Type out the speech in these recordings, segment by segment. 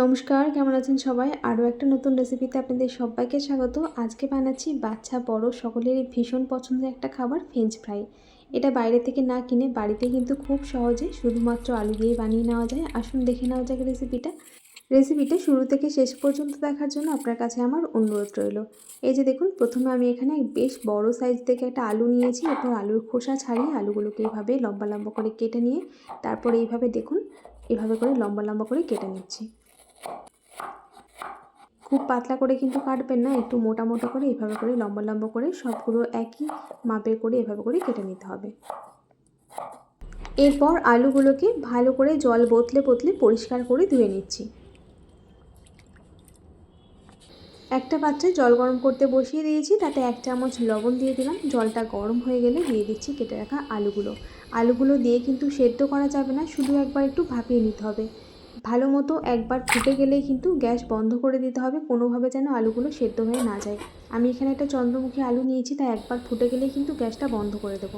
নমস্কার, কেমন আছেন সবাই? আরও একটা নতুন রেসিপিতে আপনাদের সবাইকে স্বাগত। আজকে বানাচ্ছি বাচ্চা বড় সকলেরই ভীষণ পছন্দের একটা খাবার ফ্রেঞ্চ ফ্রাই। এটা বাইরে থেকে না কিনে বাড়িতে কিন্তু খুব সহজে শুধুমাত্র আলু দিয়ে বানিয়ে নেওয়া যায়। আসুন দেখে নেওয়া যাক রেসিপিটা শুরু থেকে শেষ পর্যন্ত দেখার জন্য আপনার কাছে আমার অনুরোধ রইল। এই যে দেখুন, প্রথমে আমি এখানে বেশ বড় সাইজ থেকে একটা আলু নিয়েছি। এরপর আলুর খোসা ছাড়িয়ে আলুগুলোকে এইভাবে লম্বা লম্বা করে কেটে নিয়ে তারপর এইভাবে দেখুন, এভাবে করে লম্বা লম্বা করে কেটে নিচ্ছি। খুব পাতলা করে কিন্তু কাটবেন না, একটু মোটা মোটা করে এইভাবে করে লম্বা লম্বা করে সবগুলো একই মাপের করে এভাবে করে কেটে নিতে হবে। এরপর আলুগুলোকে ভালো করে জল বোতলে বোতলে পরিষ্কার করে ধুয়ে নিচ্ছি। একটা পাত্রে জল গরম করতে বসিয়ে দিয়েছি, তাতে 1 চামচ লবণ দিয়ে দিলাম। জলটা গরম হয়ে গেলে দিয়ে দিচ্ছি কেটে রাখা আলুগুলো দিয়ে কিন্তু সেদ্ধ করা যাবে না, শুধু একবার একটু ভাপিয়ে নিতে হবে। ভালো মতো একবার ফুটে গেলেই কিন্তু গ্যাস বন্ধ করে দিতে হবে, কোনোভাবে যেন আলুগুলো সেদ্ধ হয়ে না যায়। আমি এখানে একটা চন্দ্রমুখী আলু নিয়েছি, তাই একবার ফুটে গেলেই কিন্তু গ্যাসটা বন্ধ করে দেবো।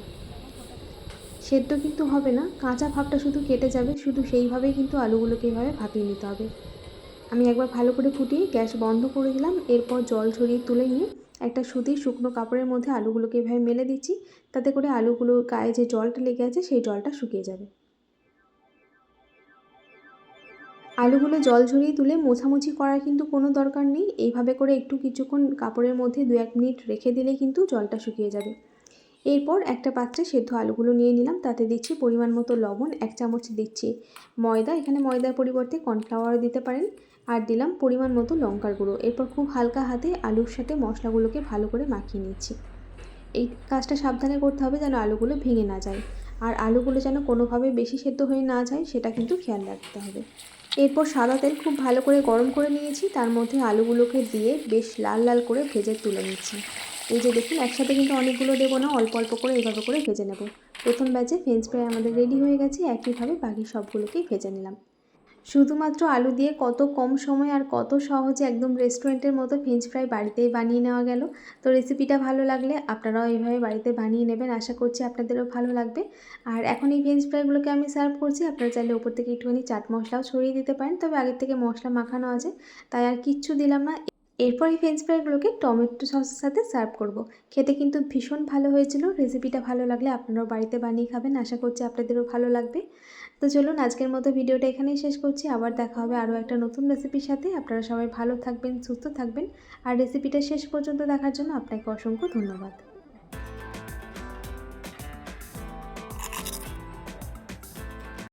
সেদ্ধ কিন্তু হবে না, কাঁচা ভাবটা শুধু কেটে যাবে, শুধু সেইভাবেই কিন্তু আলুগুলোকে এইভাবে ভাপিয়ে নিতে হবে। আমি একবার ভালো করে ফুটিয়ে গ্যাস বন্ধ করে দিলাম। এরপর জল ঝরিয়ে তুলে নিয়ে একটা সুতির শুকনো কাপড়ের মধ্যে আলুগুলোকে এভাবে মেলে দিচ্ছি, তাতে করে আলুগুলোর গায়ে যে জলটা লেগে আছে সেই জলটা শুকিয়ে যাবে। আলুগুলো জল ঝরিয়ে তুলে মোছামুছি করার কিন্তু কোনো দরকার নেই। এইভাবে করে একটু কিছুক্ষণ কাপড়ের মধ্যে 2-1 মিনিট রেখে দিলে কিন্তু জলটা শুকিয়ে যাবে। এরপর একটা পাত্রে সেদ্ধ আলুগুলো নিয়ে নিলাম, তাতে দিচ্ছি পরিমাণ মতো লবণ, 1 চামচ দিচ্ছি ময়দা, এখানে ময়দার পরিবর্তে কর্নফ্লাওয়ারও দিতে পারেন, আর দিলাম পরিমাণ মতো লঙ্কার গুঁড়ো। এরপর খুব হালকা হাতে আলুর সাথে মশলাগুলোকে ভালো করে মাখিয়ে নিচ্ছি। এই কাজটা সাবধানে করতে হবে যেন আলুগুলো ভেঙে না যায়, আর আলুগুলো যেন কোনোভাবে বেশি সেদ্ধ হয়ে না যায় সেটা কিন্তু খেয়াল রাখতে হবে। এরপর সাদা তেল খুব ভালো করে গরম করে নিয়েছি, তার মধ্যে আলুগুলোকে দিয়ে বেশ লাল লাল করে ভেজে তুলে নিচ্ছি। এই যে দেখুন, একসাথে কিন্তু অনেকগুলো দেবো না, অল্প অল্প করে এইভাবে করে ভেজে নেব। প্রথম ব্যাচে ফ্রেঞ্চ ফ্রাই আমাদের রেডি হয়ে গেছে, একইভাবে বাকি সবগুলোকেই ভেজে নিলাম। শুধুমাত্র আলু দিয়ে কত কম সময় আর কত সহজে একদম রেস্টুরেন্টের মতো ফ্রেঞ্চ ফ্রাই বাড়িতেই বানিয়ে নেওয়া গেল। তো রেসিপিটা ভালো লাগলে আপনারাও এইভাবে বাড়িতে বানিয়ে নেবেন, আশা করছি আপনাদেরও ভালো লাগবে। আর এখন এই ফ্রেঞ্চ ফ্রাইগুলোকে আমি সার্ভ করছি, আপনারা চাইলে ওপর থেকে একটুখানি চাট মশলাও ছড়িয়ে দিতে পারেন, তবে আগের থেকে মশলা মাখানো আছে তাই আর কিচ্ছু দিলাম না। এরপর এই ফ্রেঞ্চ ফ্রাইগুলোকে টমেটো সসের সাথে সার্ভ করব। খেতে কিন্তু ভীষণ ভালো হয়েছিল। রেসিপিটা ভালো লাগলে আপনারাও বাড়িতে বানিয়ে খাবেন, আশা করছি আপনাদেরও ভালো লাগবে। তো চলুন আজকের মতো ভিডিওটা এখানেই শেষ করছি। আবার দেখা হবে আরও একটা নতুন রেসিপির সাথে। আপনারা সবাই ভালো থাকবেন, সুস্থ থাকবেন, আর রেসিপিটা শেষ পর্যন্ত দেখার জন্য আপনাকে অসংখ্য ধন্যবাদ।